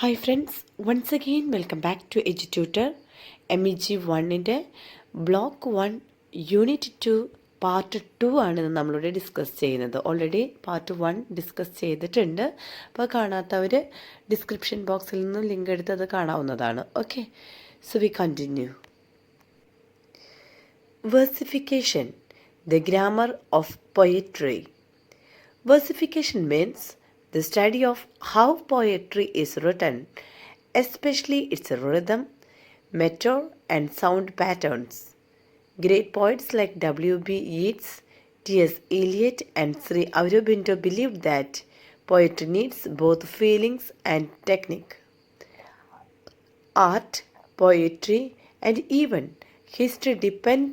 Hi friends, once again welcome back to EduTutor. MEG 1-ൻ്റെ block 1 unit 2 part 2 ആണ് നമ്മളിവിടെ discuss ചെയ്യുന്നത്. Already part 1 discuss ചെയ്തിട്ടുണ്ട്. അപ്പോൾ കാണാത്തവർ ഡിസ്ക്രിപ്ഷൻ ബോക്സിൽ നിന്ന് ലിങ്ക് എടുത്ത് അത് കാണാവുന്നതാണ്. Okay, so we continue. Versification, the grammar of poetry. Versification means the study of how poetry is written, especially its rhythm, meter, and sound patterns. Great poets like W.B. Yeats, T.S. Eliot, and Sri Aurobindo believed that poetry needs both feelings and technique. Art, poetry, and even history depend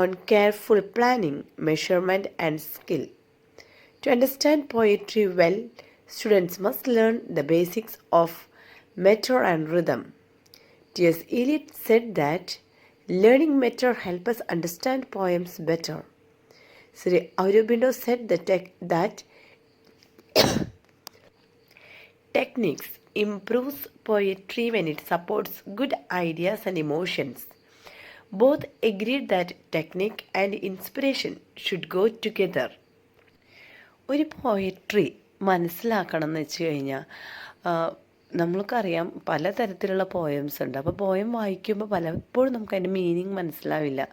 on careful planning, measurement, and skill. To understand poetry well, students must learn the basics of meter and rhythm. T.S. Eliot said that learning meter helps us understand poems better. Sri Aurobindo said that techniques improves poetry when it supports good ideas and emotions. Both agreed that technique and inspiration should go together. ഒരു poetry മനസ്സിലാക്കണം എന്ന് വെച്ച് കഴിഞ്ഞാൽ നമ്മൾക്കറിയാം പലതരത്തിലുള്ള poems ഉണ്ട്. അപ്പോൾ poem വായിക്കുമ്പോൾ പലപ്പോഴും നമുക്ക് അതിൻ്റെ മീനിങ് മനസ്സിലാവില്ല,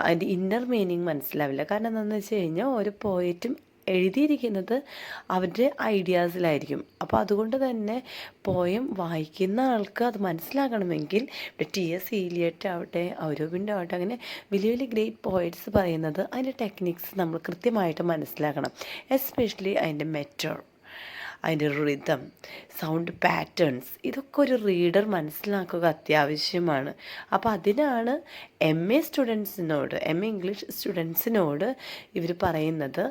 അതിൻ്റെ ഇന്നർ മീനിങ് മനസ്സിലാവില്ല. കാരണം എന്താണെന്ന് വെച്ച് കഴിഞ്ഞാൽ ഓരോ പോയറ്റും എഴുതിയിരിക്കുന്നത് അവരുടെ ഐഡിയാസിലായിരിക്കും. അപ്പോൾ അതുകൊണ്ട് തന്നെ പോയം വായിക്കുന്ന ആൾക്ക് അത് മനസ്സിലാക്കണമെങ്കിൽ T.S. Eliot ആവട്ടെ, ഔരോബിണ്ടോ ആവട്ടെ, അങ്ങനെ വലിയ വലിയ ഗ്രേറ്റ് പോയറ്റ്സ് പറയുന്നത് അതിൻ്റെ ടെക്നിക്സ് നമ്മൾ കൃത്യമായിട്ട് മനസ്സിലാക്കണം. എസ്പെഷ്യലി അതിൻ്റെ മെറ്റർ, അതിൻ്റെ റിതം, സൗണ്ട് പാറ്റേൺസ്, ഇതൊക്കെ ഒരു റീഡർ മനസ്സിലാക്കുക അത്യാവശ്യമാണ്. അപ്പോൾ അതിനാണ് MA ഇംഗ്ലീഷ് സ്റ്റുഡൻസിനോട് ഇവർ പറയുന്നത്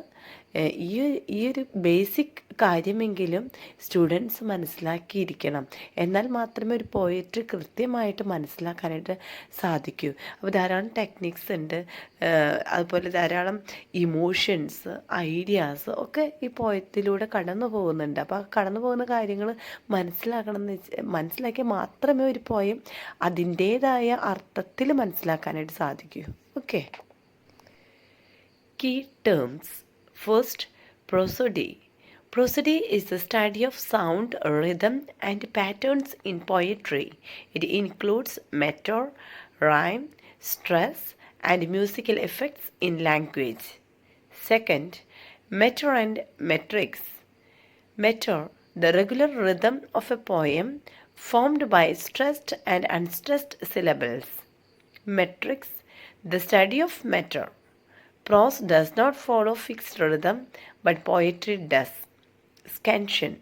ഈ ഒരു ബേസിക് കാര്യമെങ്കിലും സ്റ്റുഡൻസ് മനസ്സിലാക്കിയിരിക്കണം. എന്നാൽ മാത്രമേ ഒരു പോയട്രി കൃത്യമായിട്ട് മനസ്സിലാക്കാനായിട്ട് സാധിക്കൂ. അപ്പോൾ ധാരാളം ടെക്നിക്സ് ഉണ്ട്, അതുപോലെ ധാരാളം ഇമോഷൻസ്, ഐഡിയാസ് ഒക്കെ ഈ പോയത്തിലൂടെ കടന്നു പോകുന്നുണ്ട്. അപ്പോൾ ആ കടന്നു പോകുന്ന കാര്യങ്ങൾ മനസ്സിലാക്കിയാൽ മാത്രമേ ഒരു പോയം അതിൻ്റേതായ അർത്ഥത്തിൽ മനസ്സിലാക്കാനായിട്ട് സാധിക്കൂ. Okay, key terms. First, prosody. Prosody is the study of sound, rhythm, and patterns in poetry. It includes meter, rhyme, stress, and musical effects in language. Second, meter and metrics. Meter, the regular rhythm of a poem formed by stressed and unstressed syllables. Metrics, the study of meter. Prose does not follow fixed rhythm, but poetry does. Scansion.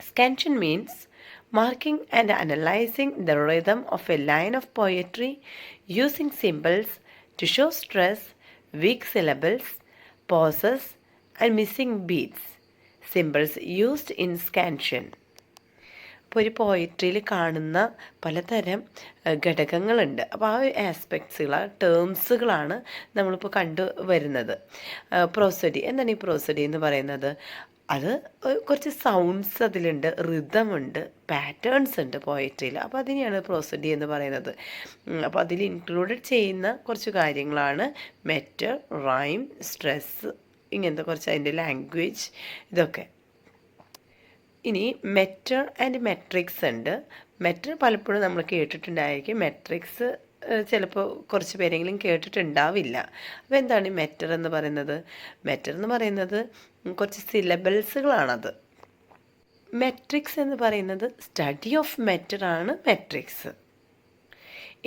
Scansion means marking and analyzing the rhythm of a line of poetry using symbols to show stress, weak syllables, pauses, and missing beats. Symbols used in scansion. ഇപ്പോൾ ഒരു പോയിട്രിയിൽ കാണുന്ന പലതരം ഘടകങ്ങളുണ്ട്. അപ്പോൾ ആ ആസ്പെക്ട്സുകൾ, ടേംസുകളാണ് നമ്മളിപ്പോൾ കണ്ടുവരുന്നത്. പ്രോസഡി. എന്താണ് ഈ പ്രോസഡി എന്ന് പറയുന്നത്? അത് കുറച്ച് സൗണ്ട്സ് അതിലുണ്ട്, റിതമുണ്ട്, പാറ്റേൺസ് ഉണ്ട് പോയട്രിയിൽ. അപ്പോൾ അതിനെയാണ് പ്രോസഡി എന്ന് പറയുന്നത്. അപ്പോൾ അതിൽ ഇൻക്ലൂഡഡ് ചെയ്യുന്ന കുറച്ച് കാര്യങ്ങളാണ് മെറ്റർ, റൈം, സ്ട്രെസ്, ഇങ്ങനത്തെ കുറച്ച് അതിൻ്റെ ലാംഗ്വേജ്, ഇതൊക്കെ. ഇനി മെറ്റർ ആൻഡ് മെട്രിക്സ് ഉണ്ട്. മെറ്റർ പലപ്പോഴും നമ്മൾ കേട്ടിട്ടുണ്ടായിരിക്കും, മെട്രിക്സ് ചിലപ്പോൾ കുറച്ച് പേരെങ്കിലും കേട്ടിട്ടുണ്ടാവില്ല. അപ്പോൾ എന്താണ് ഈ മെറ്റർ എന്ന് പറയുന്നത്? മെറ്റർ എന്ന് പറയുന്നത് കുറച്ച് സിലബിൾസുകളാണത്. മെട്രിക്സ് എന്ന് പറയുന്നത് സ്റ്റഡി ഓഫ് മെറ്ററാണ് മെട്രിക്സ്.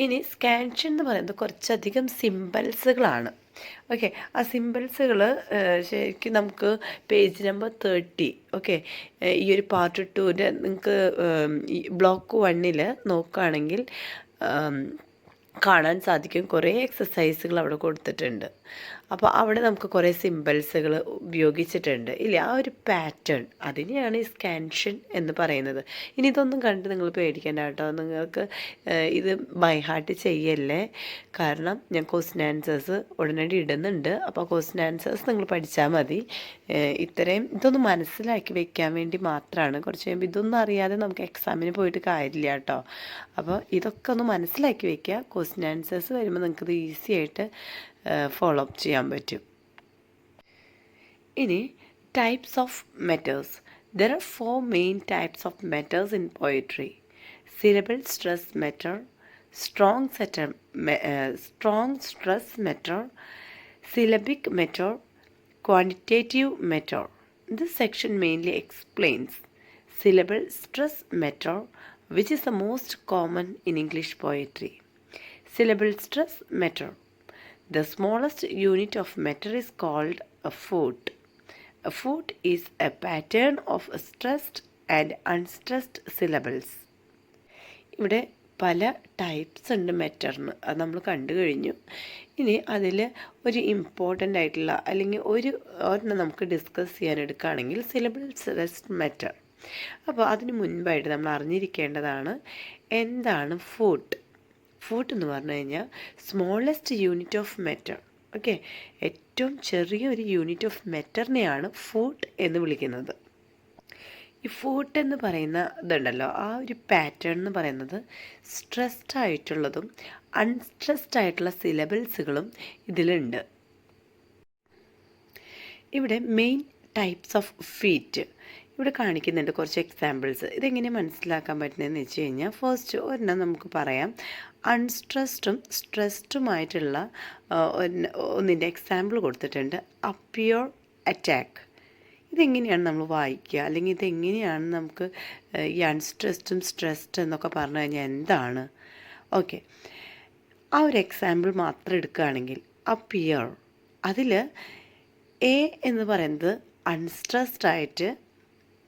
ഇനി സ്കാൻഷൻ എന്ന് പറയുന്നത് കുറച്ചധികം സിമ്പിൾസുകളാണ്. ഓക്കെ, ആ സിമ്പിൾസുകൾ ശരിക്കും നമുക്ക് പേജ് നമ്പർ 30, ഓക്കെ, ഈ ഒരു പാർട്ട് 2 നിങ്ങൾക്ക് ബ്ലോക്ക് 1 നോക്കുകയാണെങ്കിൽ കാണാൻ സാധിക്കും. കുറേ എക്സസൈസുകൾ അവിടെ കൊടുത്തിട്ടുണ്ട്. അപ്പോൾ അവിടെ നമുക്ക് കുറേ സിമ്പിൾസുകൾ ഉപയോഗിച്ചിട്ടുണ്ട് ഇല്ലേ, ആ ഒരു പാറ്റേൺ അതിനെയാണ് ഈ സ്കാൻഷൻ എന്ന് പറയുന്നത്. ഇനി ഇതൊന്നും കണ്ട് നിങ്ങൾ പേടിക്കേണ്ട കേട്ടോ, നിങ്ങൾക്ക് ഇത് ബൈ ഹാർട്ട് ചെയ്യല്ലേ, കാരണം ഞാൻ ക്വസ്റ്റ്യൻ ആൻസേഴ്സ് ഉടനടി ഇടുന്നുണ്ട്. അപ്പോൾ ക്വസ്റ്റ്യൻ ആൻസേഴ്സ് നിങ്ങൾ പഠിച്ചാൽ മതി. ഇതൊന്ന് മനസ്സിലാക്കി വെക്കാൻ വേണ്ടി മാത്രമാണ്. കുറച്ച് കഴിയുമ്പോൾ ഇതൊന്നും അറിയാതെ നമുക്ക് എക്സാമിന് പോയിട്ട് കാര്യമില്ല കേട്ടോ. അപ്പോൾ ഇതൊക്കെ ഒന്ന് മനസ്സിലാക്കി വെക്കുക. ക്വസ്റ്റ്യൻ ആൻസേഴ്സ് വരുമ്പോൾ നിങ്ങൾക്കിത് ഈസി ആയിട്ട് ഫോളോ അപ്പ് ചെയ്യാൻ പറ്റും. ഇനി types of meteors. There are 4 main types of metres in poetry: syllable stress meter, strong stress meter, syllabic meter, quantitative meter. This section mainly explains syllable stress meter, which is the most common in English poetry. Syllable stress meter. The smallest unit of meter is called a foot. A foot is a pattern of stressed and unstressed syllables. ഇവിടെ പല types ഉണ്ട് മെറ്ററിന്, അത് നമ്മൾ കണ്ടു കഴിഞ്ഞു. ഇനി അതിൽ ഒരു ഇമ്പോർട്ടൻ്റ് ആയിട്ടുള്ള അല്ലെങ്കിൽ ഒരെണ്ണം നമുക്ക് ഡിസ്കസ് ചെയ്യാൻ എടുക്കുകയാണെങ്കിൽ സിലബിൾ സ്ട്രെസ് മെറ്റർ. അപ്പോൾ അതിന് മുൻപായിട്ട് നമ്മൾ അറിഞ്ഞിരിക്കേണ്ടതാണ് എന്താണ് ഫൂട്ട്. ഫൂട്ട് എന്ന് പറഞ്ഞു കഴിഞ്ഞാൽ സ്മോളസ്റ്റ് യൂണിറ്റ് ഓഫ് മെറ്റർ. ഓക്കെ, ഏറ്റവും ചെറിയൊരു യൂണിറ്റ് ഓഫ് മെറ്ററിനെയാണ് ഫൂട്ട് എന്ന് വിളിക്കുന്നത്. ഈ ഫൂട്ട് എന്ന് പറയുന്ന ഇതുണ്ടല്ലോ, ആ ഒരു പാറ്റേൺ എന്ന് പറയുന്നത് സ്ട്രെസ്ഡ് ആയിട്ടുള്ളതും അൺസ്ട്രെസ്ഡ് ആയിട്ടുള്ള സിലബിൾസുകളും ഇതിലുണ്ട്. ഇവിടെ മെയിൻ ടൈപ്സ് ഓഫ് ഫീറ്റ് ഇവിടെ കാണിക്കുന്നുണ്ട് കുറച്ച് എക്സാമ്പിൾസ്. ഇതെങ്ങനെ മനസ്സിലാക്കാൻ പറ്റുന്നതെന്ന് വെച്ച് കഴിഞ്ഞാൽ, ഫസ്റ്റ് ഒരെണ്ണം നമുക്ക് പറയാം. അൺസ്ട്രെസ്ഡും സ്ട്രെസ്ഡുമായിട്ടുള്ള ഒന്നിൻ്റെ എക്സാമ്പിൾ കൊടുത്തിട്ടുണ്ട്. Appear attack. ഇതെങ്ങനെയാണ് നമ്മൾ വായിക്കുക, അല്ലെങ്കിൽ ഇതെങ്ങനെയാണ് നമുക്ക് ഈ അൺസ്ട്രെസ്ഡും സ്ട്രെസ്ഡ് എന്നൊക്കെ പറഞ്ഞു കഴിഞ്ഞാൽ എന്താണ്? ഓക്കെ, ആ ഒരു എക്സാമ്പിൾ മാത്രം എടുക്കുകയാണെങ്കിൽ അപ്പിയർ, അതിൽ എ എന്ന് പറയുന്നത് അൺസ്ട്രെസ്ഡ് ആയിട്ട്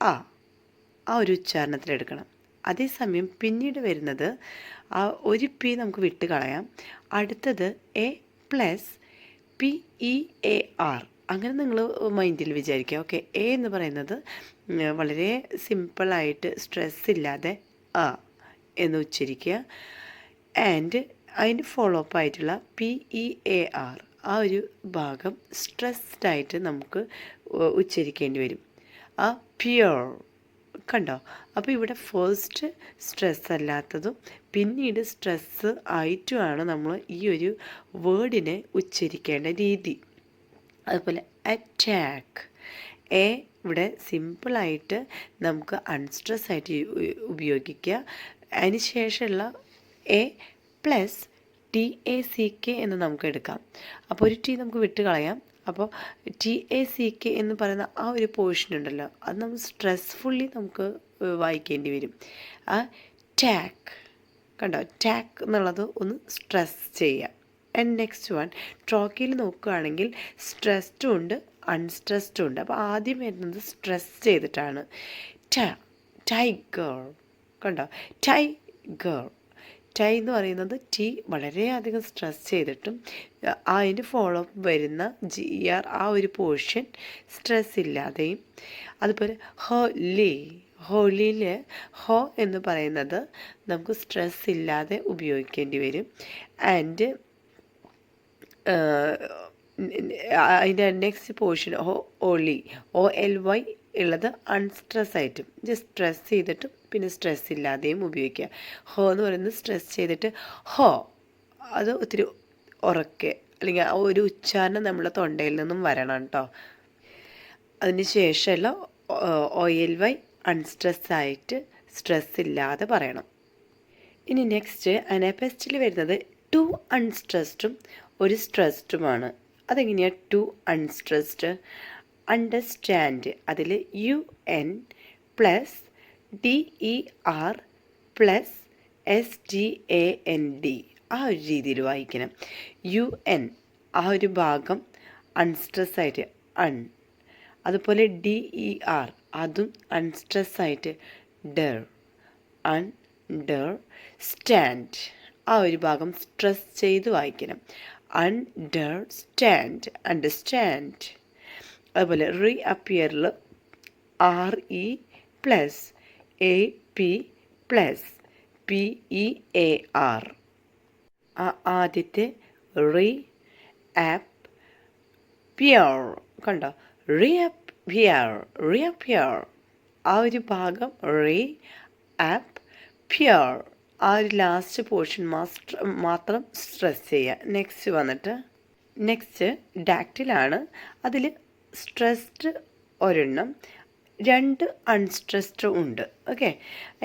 ആ ഒരു ഉച്ചാരണത്തിലെടുക്കണം. അതേസമയം പിന്നീട് വരുന്നത് ആ ഒരു പി നമുക്ക് വിട്ട് കളയാം. അടുത്തത് എ പ്ലസ് PEAR, അങ്ങനെ നിങ്ങൾ മൈൻഡിൽ വിചാരിക്കുക. ഓക്കെ, എ എന്ന് പറയുന്നത് വളരെ സിമ്പിളായിട്ട് സ്ട്രെസ് ഇല്ലാതെ എന്ന് ഉച്ചരിക്കുക. ആൻഡ് അതിൻ്റെ ഫോളോ അപ്പ് ആയിട്ടുള്ള PEAR, ആ ഒരു ഭാഗം സ്ട്രെസ്ഡ് ആയിട്ട് നമുക്ക് ഉച്ചരിക്കേണ്ടി വരും. ആ പ്യുർ കണ്ടോ? അപ്പോൾ ഇവിടെ ഫസ്റ്റ് സ്ട്രെസ് അല്ലാത്തതും പിന്നീട് സ്ട്രെസ് ആയിട്ടുമാണ് നമ്മൾ ഈ ഒരു വേർഡിനെ ഉച്ചരിക്കേണ്ട രീതി. അതുപോലെ അറ്റാക്ക്, എ ഇവിടെ സിമ്പിളായിട്ട് നമുക്ക് അൺസ്ട്രെസ് ആയിട്ട് ഉപയോഗിക്കുക. അതിന് ശേഷമുള്ള എ പ്ലസ് TACK എന്ന് നമുക്ക് എടുക്കാം. അപ്പോൾ ഒരു ടി നമുക്ക് വിട്ട് കളയാം. അപ്പോൾ TACK എന്ന് പറയുന്ന ആ ഒരു പോർഷൻ ഉണ്ടല്ലോ, അത് നമ്മൾ സ്ട്രെസ്ഫുള്ളി നമുക്ക് വായിക്കേണ്ടി വരും. ആ ടാക്ക് കണ്ടോ, ടാക്ക് എന്നുള്ളത് ഒന്ന് സ്ട്രെസ് ചെയ്യുക. ആൻഡ് നെക്സ്റ്റ് വൺ, ട്രോക്കിയിൽ നോക്കുകയാണെങ്കിൽ സ്ട്രെസ്ഡും ഉണ്ട് അൺസ്ട്രെസ്ഡും ഉണ്ട്. അപ്പോൾ ആദ്യം വരുന്നത് സ്ട്രെസ് ചെയ്തിട്ടാണ്. ടൈഗർ കണ്ടോ, ടൈഗർ. ടൈ എന്ന് പറയുന്നത് ടി വളരെയധികം സ്ട്രെസ് ചെയ്തിട്ടും അതിൻ്റെ ഫോളോ അപ്പ് വരുന്ന GR ആ ഒരു പോർഷൻ സ്ട്രെസ് ഇല്ലാതെയും. അതുപോലെ ഹോലി, ഹോളിയിൽ ഹോ എന്ന് പറയുന്നത് നമുക്ക് സ്ട്രെസ് ഇല്ലാതെ ഉപയോഗിക്കേണ്ടി വരും. ആൻഡ് അതിൻ്റെ നെക്സ്റ്റ് പോർഷൻ OLY ഉള്ളത് അൺസ്ട്രെസ് ആയിട്ടും ജസ്റ്റ് സ്ട്രെസ് ചെയ്തിട്ടും പിന്നെ സ്ട്രെസ് ഇല്ലാതെയും ഉപയോഗിക്കുക. ഹോ എന്ന് പറയുന്നത് സ്ട്രെസ് ചെയ്തിട്ട് ഹോ, അത് ഒത്തിരി ഉറക്കെ അല്ലെങ്കിൽ ആ ഒരു ഉച്ചാരണം നമ്മളെ തൊണ്ടയിൽ നിന്നും വരണം കേട്ടോ. അതിന് ശേഷമുള്ള OLY അൺസ്ട്രെസ് ആയിട്ട് സ്ട്രെസ് ഇല്ലാതെ പറയണം. ഇനി നെക്സ്റ്റ് അനാപെസ്റ്റിൽ വരുന്നത് 2 അൺസ്ട്രെസ്ഡും ഒരു സ്ട്രെസ്ഡുമാണ്. അതെങ്ങനെയാണ് 2 അൺസ്ട്രെസ്ഡ്? അണ്ടർസ്റ്റാൻഡ്, അതിൽ UN plus DER plus STAND, ആ ഒരു രീതിയിൽ വായിക്കണം. UN ആ ഒരു ഭാഗം അൺസ്ട്രെസ് ആയിട്ട് അതുപോലെ DER അതും അൺസ്ട്രെസ് ആയിട്ട് അണ്ടർ സ്റ്റാൻഡ് ആ ഒരു ഭാഗം സ്ട്രെസ് ചെയ്ത് വായിക്കണം. Understand, understand. അതുപോലെ റീഅപ്പിയറിൽ RE plus AP plus PEAR. ആദ്യത്തെ റീ ആപ്പ് പിയർ, കണ്ടോ, റീഅപ്പിയർ, റീഅപ്പിയർ. ആ ഒരു ഭാഗം റീ ആപ്പ് പിയർ, ആ ഒരു ലാസ്റ്റ് പോർഷൻ മാത്രം സ്ട്രെസ് ചെയ്യുക. നെക്സ്റ്റ് വന്നിട്ട് ഡാക്റ്റിലാണ്. അതിൽ സ്ട്രെസ്ഡ് ഒരെണ്ണം, 2 അൺസ്ട്രെസ്ഡ് ഉണ്ട്. ഓക്കെ,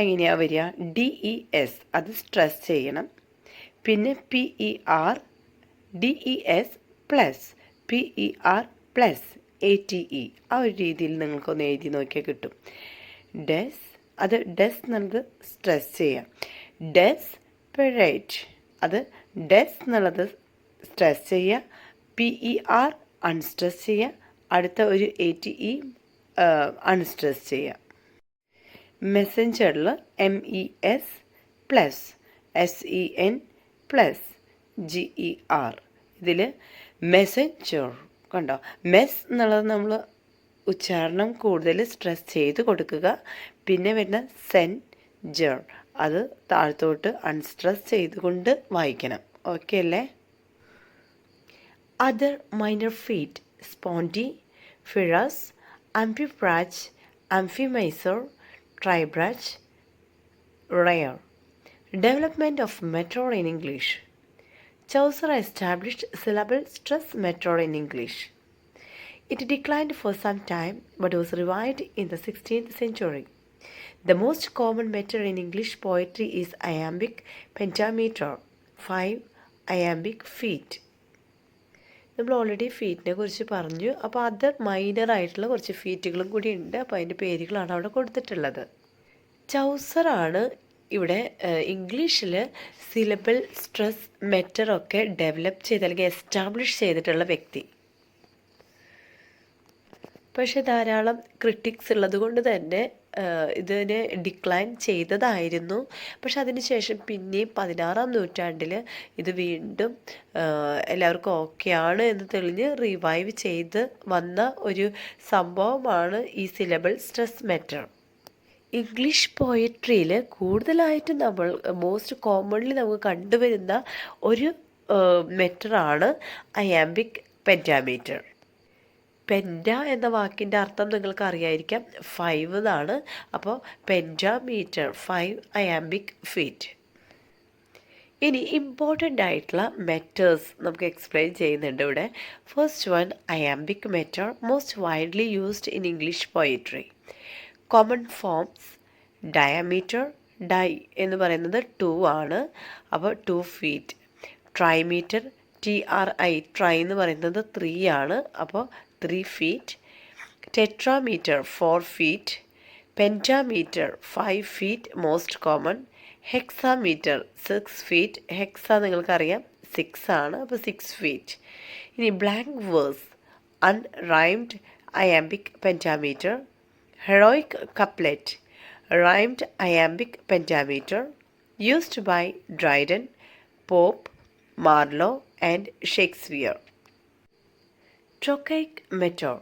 എങ്ങനെയാണ് വരിക? DES അത് സ്ട്രെസ് ചെയ്യണം. പിന്നെ PER, DES plus PER plus ATE. ആ ഒരു രീതിയിൽ നിങ്ങൾക്കൊന്ന് എഴുതി നോക്കിയാൽ കിട്ടും. ഡെസ് എന്നുള്ളത് സ്ട്രെസ് ചെയ്യാം. ഡെസ്പെറേറ്റ്, അത് ഡെസ് എന്നുള്ളത് സ്ട്രെസ് ചെയ്യുക. PER അൺസ്ട്രെസ് ചെയ്യുക. അടുത്ത ഒരു ATE അൺസ്ട്രെസ് ചെയ്യുക. മെസ്സഞ്ചറിൽ MES plus SEN plus GER. ഇതിൽ മെസ്സഞ്ചർ, കണ്ടോ, മെസ് എന്നുള്ളത് നമ്മൾ ഉച്ചാരണം കൂടുതൽ സ്ട്രെസ് ചെയ്ത് കൊടുക്കുക. പിന്നെ വരുന്ന സെൻജർ, അത് താഴത്തോട്ട് അൺസ്ട്രെസ് ചെയ്തുകൊണ്ട് വായിക്കണം. ഓക്കെ അല്ലേ? Other minor feet spondee, pyrrhus, amphibrach, amphimysor, tribrach, rare. Development of meter in English. Chaucer established syllable stress meter in English. It declined for some time but was revived in the 16th century. The most common meter in English poetry is iambic pentameter, 5 iambic feet. നമ്മൾ already ഫീറ്റിനെ കുറിച്ച് പറഞ്ഞു. അപ്പോൾ other minor ആയിട്ടുള്ള കുറച്ച് ഫീറ്റുകളും കൂടി ഉണ്ട്. അപ്പോൾ അതിൻ്റെ പേരുകളാണ് അവിടെ കൊടുത്തിട്ടുള്ളത്. ചൗസറാണ് ഇവിടെ ഇംഗ്ലീഷിൽ സിലബിൾ സ്ട്രെസ് മെറ്ററൊക്കെ ഡെവലപ്പ് ചെയ്ത് അല്ലെങ്കിൽ എസ്റ്റാബ്ലിഷ് ചെയ്തിട്ടുള്ള വ്യക്തി. പക്ഷെ ധാരാളം ക്രിട്ടിക്സ് ഉള്ളത് കൊണ്ട് തന്നെ ഇതിനെ ഡിക്ലൈൻ ചെയ്തതായിരുന്നു. പക്ഷെ അതിനുശേഷം പിന്നെയും 16-ാം നൂറ്റാണ്ടിൽ ഇത് വീണ്ടും എല്ലാവർക്കും ഓക്കെയാണ് എന്ന് തെളിഞ്ഞ് റിവൈവ് ചെയ്ത് വന്ന ഒരു സംഭവമാണ് ഈ സിലബിൾ സ്ട്രെസ് മെറ്റർ. ഇംഗ്ലീഷ് പോയട്രിയിൽ കൂടുതലായിട്ടും നമ്മൾ മോസ്റ്റ് കോമൺലി നമുക്ക് കണ്ടുവരുന്ന ഒരു മെറ്ററാണ് അയാംബിക് പെൻറ്റാമീറ്റർ. പെൻറ്റ എന്ന വാക്കിൻ്റെ അർത്ഥം നിങ്ങൾക്ക് അറിയായിരിക്കാം, 5 എന്നാണ്. അപ്പോൾ പെൻറ്റാമീറ്റർ, 5 അയാംബിക് ഫീറ്റ്. ഇനി ഇമ്പോർട്ടൻ്റ് ആയിട്ടുള്ള മെറ്റേഴ്സ് നമുക്ക് എക്സ്പ്ലെയിൻ ചെയ്യുന്നുണ്ട് ഇവിടെ. First one, iambic metre, most widely used in English poetry. Common forms dimeter, di എന്ന് പറയുന്നത് 2 ആണ്, അപ്പോൾ 2 ഫീറ്റ്. ട്രൈമീറ്റർ, TRI, ട്രൈ എന്ന് പറയുന്നത് 3 ആണ്, അപ്പോൾ 3 feet. Tetrameter 4 feet. Pentameter 5 feet, most common. Hexameter 6 feet. Hexa നിങ്ങൾക്കറിയാം 6 ആണ്, അപ്പോൾ 6 ഫീറ്റ്. ഇനി blank verse, unrhymed iambic pentameter. Heroic couplet, rhymed iambic pentameter, used by Dryden, Pope, Marlowe and Shakespeare. Trochaic meter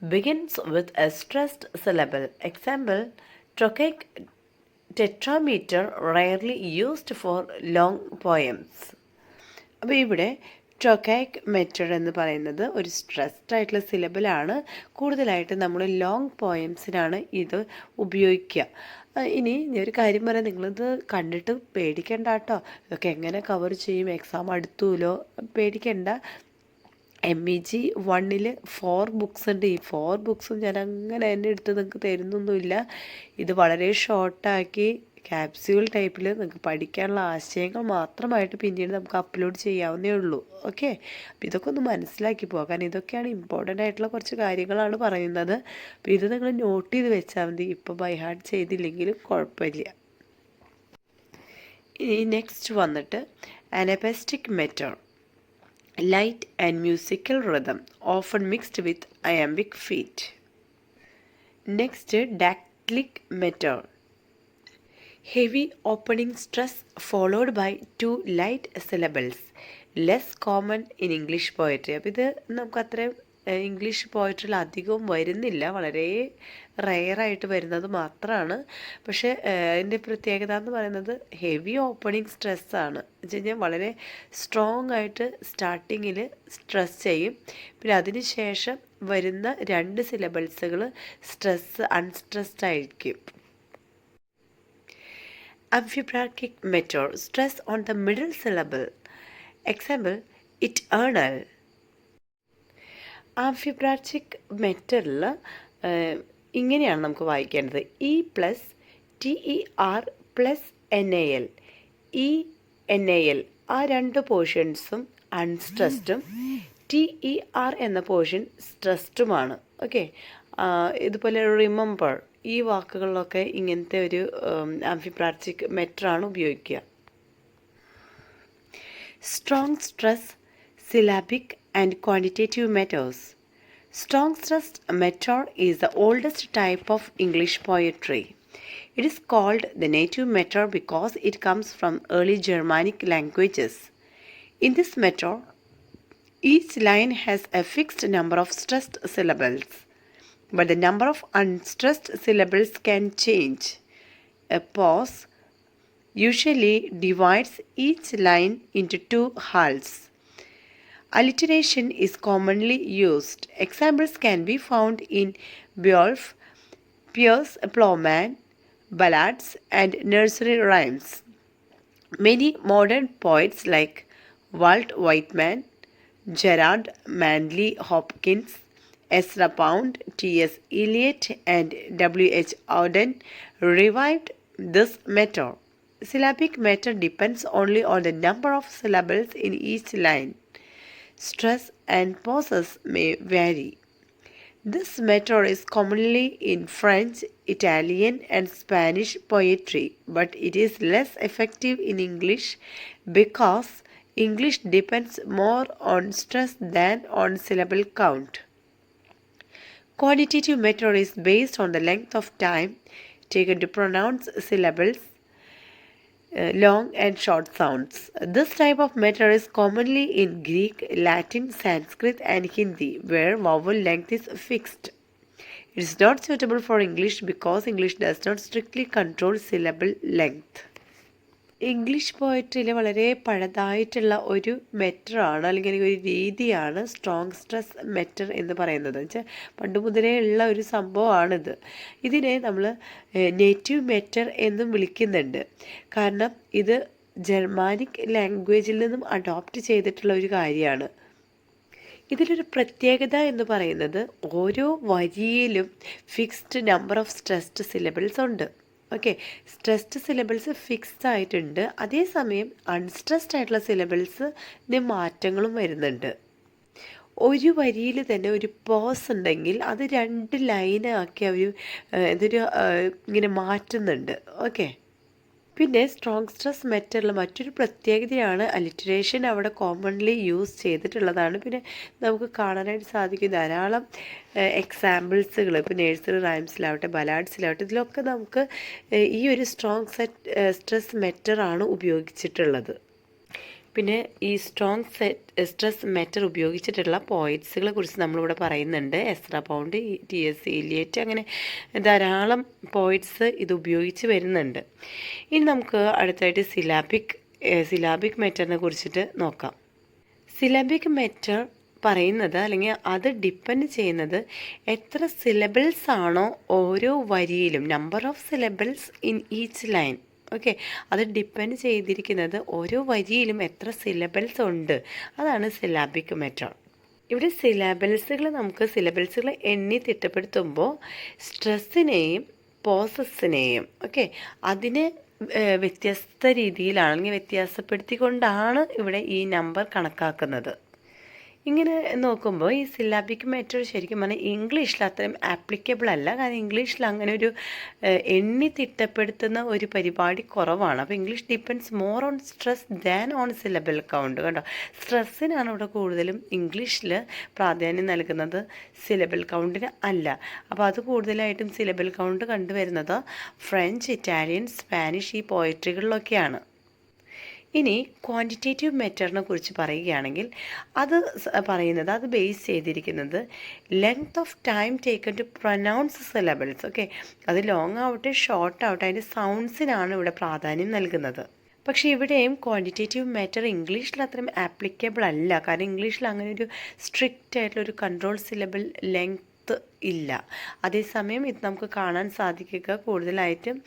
begins with a stressed syllable. Example, trochaic tetrameter, rarely used for long poems. അപ്പോൾ ഇവിടെ ട്രൊക്കൈക് മെറ്റർ എന്ന് പറയുന്നത് ഒരു stressed ആയിട്ടുള്ള സിലബിളാണ്. കൂടുതലായിട്ട് നമ്മൾ long പോയംസിനാണ് ഇത് ഉപയോഗിക്കുക. ഇനി ഒരു കാര്യം പറയാം, നിങ്ങളിത് കണ്ടിട്ട് പേടിക്കണ്ട കേട്ടോ. ഇതൊക്കെ എങ്ങനെ കവർ ചെയ്യും, എക്സാം അടുത്തുല്ലോ, പേടിക്കണ്ട. MEG 1 4 ബുക്സ് ഉണ്ട്. ഈ 4 ബുക്സും ഞാൻ അങ്ങനെ തന്നെ എടുത്ത് നിങ്ങൾക്ക് തരുന്നൊന്നുമില്ല. ഇത് വളരെ ഷോർട്ടാക്കി ക്യാപ്സ്യൂൾ ടൈപ്പിൽ നിങ്ങൾക്ക് പഠിക്കാനുള്ള ആശയങ്ങൾ മാത്രമായിട്ട് പിന്നീട് നമുക്ക് അപ്ലോഡ് ചെയ്യാവുന്നേ ഉള്ളൂ. ഓക്കെ, അപ്പോൾ ഇതൊക്കെ ഒന്ന് മനസ്സിലാക്കി പോകാൻ, ഇതൊക്കെയാണ് ഇമ്പോർട്ടൻ്റ് ആയിട്ടുള്ള കുറച്ച് കാര്യങ്ങളാണ് പറയുന്നത്. അപ്പോൾ ഇത് നിങ്ങൾ നോട്ട് ചെയ്ത് വെച്ചാൽ മതി, ഇപ്പോൾ ബൈ ഹാർട്ട് ചെയ്തില്ലെങ്കിലും കുഴപ്പമില്ല. ഇനി നെക്സ്റ്റ് വന്നിട്ട് അനപെസ്റ്റിക് മെറ്റർ, light and musical rhythm, often mixed with iambic feet. Next, dactylic meter, heavy opening stress followed by 2 light syllables. Less common in English poetry. അപ്പോൾ ഇത് നമുക്ക് അത്രയും ഇംഗ്ലീഷ് പോയട്രിയിൽ അധികവും വരുന്നില്ല, വളരെ റെയറായിട്ട് വരുന്നത് മാത്രമാണ്. പക്ഷേ അതിൻ്റെ പ്രത്യേകത എന്ന് പറയുന്നത് ഹെവി ഓപ്പണിങ് സ്ട്രെസ്സാണ്. എന്ന് വെച്ച് കഴിഞ്ഞാൽ വളരെ സ്ട്രോങ് ആയിട്ട് സ്റ്റാർട്ടിങ്ങിൽ സ്ട്രെസ് ചെയ്യും. പിന്നെ അതിന് ശേഷം വരുന്ന 2 സിലബിൾസുകൾ അൺസ്ട്രെസ്ഡ് ആയിരിക്കും. Amphibrachtic meter, stress on the middle syllable. Example, eternal. Amphibrachic മെറ്ററിൽ ഇങ്ങനെയാണ് നമുക്ക് വായിക്കേണ്ടത്: e plus TER plus NAL. NAL ആ 2 പോർഷൻസും അൺസ്ട്രെസ്ഡും TER എന്ന പോർഷൻ സ്ട്രെസ്ഡുമാണ്. ഓക്കെ, ഇതുപോലെ റിമെമ്പർ ഈ വാക്കുകളിലൊക്കെ ഇങ്ങനത്തെ ഒരു ആംഫിബ്രാച്ചിക് മെറ്ററാണ് ഉപയോഗിക്കുക. Strong stress, syllabic and quantitative meters. Strong stressed meter is the oldest type of English poetry. It is called the native meter because it comes from early Germanic languages. In this meter, each line has a fixed number of stressed syllables, but the number of unstressed syllables can change. A pause usually divides each line into 2 halves. Alliteration is commonly used. Examples can be found in Beowulf, Piers Plowman, ballads, and nursery rhymes. Many modern poets like Walt Whitman, Gerard Manley Hopkins, Ezra Pound, T.S. Eliot, and W.H. Auden revived this meter. Syllabic meter depends only on the number of syllables in each line. Stress and pauses may vary. This meter is commonly in French, Italian, and Spanish poetry, but it is less effective in English because English depends more on stress than on syllable count. Quantitative meter is based on the length of time taken to pronounce syllables, long and short sounds. This type of meter is commonly in Greek, Latin, Sanskrit, and Hindi, where vowel length is fixed. It is not suitable for English because English does not strictly control syllable length. English പോയട്രിയിലെ വളരെ പഴയതായിട്ടുള്ള ഒരു മെറ്ററാണ്, അല്ലെങ്കിൽ ഒരു രീതിയാണ് strong stress മെറ്റർ എന്ന് പറയുന്നത്. വെച്ചാൽ പണ്ട് മുതലേ ഉള്ള ഒരു സംഭവമാണിത്. ഇതിനെ നമ്മൾ നേറ്റീവ് മെറ്റർ എന്നും വിളിക്കുന്നുണ്ട്. കാരണം ഇത് ജർമാനിക് ലാംഗ്വേജിൽ നിന്നും അഡോപ്റ്റ് ചെയ്തിട്ടുള്ള ഒരു കാര്യമാണ്. ഇതിലൊരു പ്രത്യേകത എന്ന് പറയുന്നത് ഓരോ വരിയിലും fixed number of stressed syllables ഉണ്ട്. ഓക്കെ, സ്ട്രെസ്ഡ് സിലബിൾസ് ഫിക്സ്ഡ് ആയിട്ടുണ്ട്, അതേസമയം അൺസ്ട്രെസ്ഡ് ആയിട്ടുള്ള സിലബിൾസിന് മാറ്റങ്ങളും വരുന്നുണ്ട്. ഒരു വരിയിൽ തന്നെ ഒരു പോസ് ഉണ്ടെങ്കിൽ അത് 2 ലൈനാക്കി അവർ ഇതൊരു ഇങ്ങനെ മാറ്റുന്നുണ്ട്. ഓക്കെ, പിന്നെ സ്ട്രോങ് സ്ട്രെസ് മെറ്ററിൽ മറ്റൊരു പ്രത്യേകതയാണ് അലിറ്ററേഷൻ അവിടെ കോമൺലി യൂസ് ചെയ്തിട്ടുള്ളതാണ്. പിന്നെ നമുക്ക് കാണാനായിട്ട് സാധിക്കും ധാരാളം എക്സാമ്പിൾസുകൾ. ഇപ്പോൾ നഴ്സറി റൈംസിലാവട്ടെ, ബലാഡ്സിലാവട്ടെ, ഇതിലൊക്കെ നമുക്ക് ഈ ഒരു സ്ട്രോങ് സ്ട്രെസ് മെറ്ററാണ് ഉപയോഗിച്ചിട്ടുള്ളത്. പിന്നെ ഈ സ്ട്രോങ് സ്ട്രെസ് മെറ്റർ ഉപയോഗിച്ചിട്ടുള്ള പോയിറ്റ്സുകളെ കുറിച്ച് നമ്മളിവിടെ പറയുന്നുണ്ട്. Ezra pound, T.S. എലിയറ്റ്, അങ്ങനെ ധാരാളം പോയിറ്റ്സ് ഇത് ഉപയോഗിച്ച് വരുന്നുണ്ട്. ഇനി നമുക്ക് അടുത്തായിട്ട് സിലാബിക് മെറ്ററിനെ കുറിച്ചിട്ട് നോക്കാം. സിലാബിക് മെറ്റർ പറയുന്നത്, അല്ലെങ്കിൽ അത് ഡിപ്പെൻഡ് ചെയ്യുന്നത് എത്ര സിലബിൾസ് ആണോ ഓരോ വരിയിലും, number of syllables in each line. Okay, അത് ഡിപ്പെൻഡ് ചെയ്തിരിക്കുന്നത് ഓരോ വരിയിലും എത്ര സിലബിൾസ് ഉണ്ട്, അതാണ് സിലാബിക് മെറ്റർ. ഇവിടെ സിലബിൾസുകൾ എണ്ണി തിട്ടപ്പെടുത്തുമ്പോൾ സ്ട്രെസ്സിനെയും പോസസിനെയും അതിനെ വ്യത്യസ്ത രീതിയിലാണ്, അല്ലെങ്കിൽ വ്യത്യാസപ്പെടുത്തിക്കൊണ്ടാണ് ഇവിടെ ഈ നമ്പർ കണക്കാക്കുന്നത്. ഇങ്ങനെ നോക്കുമ്പോൾ ഈ സിലാബിക് മെറ്റർ ശരിക്കും പറഞ്ഞാൽ ഇംഗ്ലീഷിൽ അത്രയും ആപ്ലിക്കബിൾ അല്ല. കാരണം ഇംഗ്ലീഷിൽ അങ്ങനെ ഒരു എണ്ണി തിട്ടപ്പെടുത്തുന്ന ഒരു പരിപാടി കുറവാണ്. അപ്പോൾ English depends more on stress than on syllable count. കണ്ടോ, സ്ട്രെസ്സിനാണ് ഇവിടെ കൂടുതലും ഇംഗ്ലീഷിൽ പ്രാധാന്യം നൽകുന്നത്, സിലബിൾ കൗണ്ടിന് അല്ല. അപ്പോൾ അത് കൂടുതലായിട്ടും സിലബിൾ കൗണ്ട് കണ്ടുവരുന്നത് ഫ്രഞ്ച്, ഇറ്റാലിയൻ, സ്പാനിഷ് ഈ പോയട്രികളിലൊക്കെയാണ്. ഇനി ക്വാണ്ടിറ്റേറ്റീവ് മെറ്ററിനെ കുറിച്ച് പറയുകയാണെങ്കിൽ അത് അത് ബേസ് ചെയ്തിരിക്കുന്നത് length of time taken to pronounce syllables. Okay, അത് ലോങ് ആവട്ടെ ഷോർട്ട് ആവട്ടെ അതിൻ്റെ സൗണ്ട്സിനാണ് ഇവിടെ പ്രാധാന്യം നൽകുന്നത്. പക്ഷേ ഇവിടെയും ക്വാണ്ടിറ്റേറ്റീവ് മാറ്റർ ഇംഗ്ലീഷിൽ അത്രയും ആപ്ലിക്കബിൾ അല്ല. കാരണം ഇംഗ്ലീഷിൽ അങ്ങനെ ഒരു സ്ട്രിക്റ്റ് ആയിട്ടുള്ളൊരു കൺട്രോൾ സിലബിൾ ലെങ്ത് ഇല്ല. അതേസമയം ഇത് നമുക്ക് കാണാൻ സാധിക്കുക കൂടുതലായിട്ടും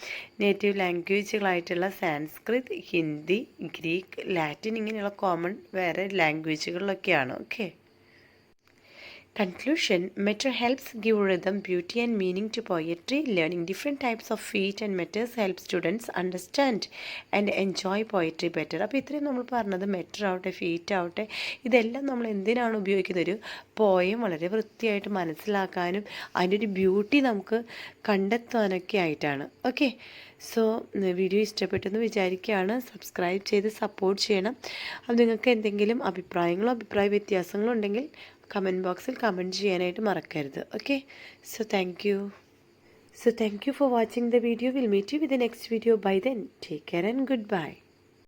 നേറ്റീവ് ലാംഗ്വേജുകളായിട്ടുള്ള സാൻസ്ക്രിത്, ഹിന്ദി, ഗ്രീക്ക്, ലാറ്റിൻ ഇങ്ങനെയുള്ള കോമൺ വേറെ ലാംഗ്വേജുകളിലൊക്കെയാണ്. Okay. Conclusion: meter helps give rhythm, beauty and meaning to poetry. Learning different types of feet and meters helps students understand and enjoy poetry better. അപ്പോൾ ഇത്രയും നമ്മൾ പറഞ്ഞത് മെറ്റർ ആവട്ടെ ഫീറ്റ് ആവട്ടെ ഇതെല്ലാം നമ്മൾ എന്തിനാണ് ഉപയോഗിക്കുന്നത്? ഒരു പോയം വളരെ വൃത്തിയായിട്ട് മനസ്സിലാക്കാനും അതിൻ്റെ ഒരു ബ്യൂട്ടി നമുക്ക് കണ്ടെത്താനൊക്കെ ആയിട്ടാണ്. ഓക്കെ, സോ വീഡിയോ ഇഷ്ടപ്പെട്ടെന്ന് വിചാരിക്കുകയാണ്. സബ്സ്ക്രൈബ് ചെയ്ത് സപ്പോർട്ട് ചെയ്യണം. അപ്പോൾ നിങ്ങൾക്ക് എന്തെങ്കിലും അഭിപ്രായങ്ങളോ അഭിപ്രായ വ്യത്യാസങ്ങളോ ഉണ്ടെങ്കിൽ കമൻറ്റ് ബോക്സിൽ കമൻറ്റ് ചെയ്യാനായിട്ട് മറക്കരുത്. Okay, so thank you for watching the video. Will meet you with the next video. Bye then take care and good bye.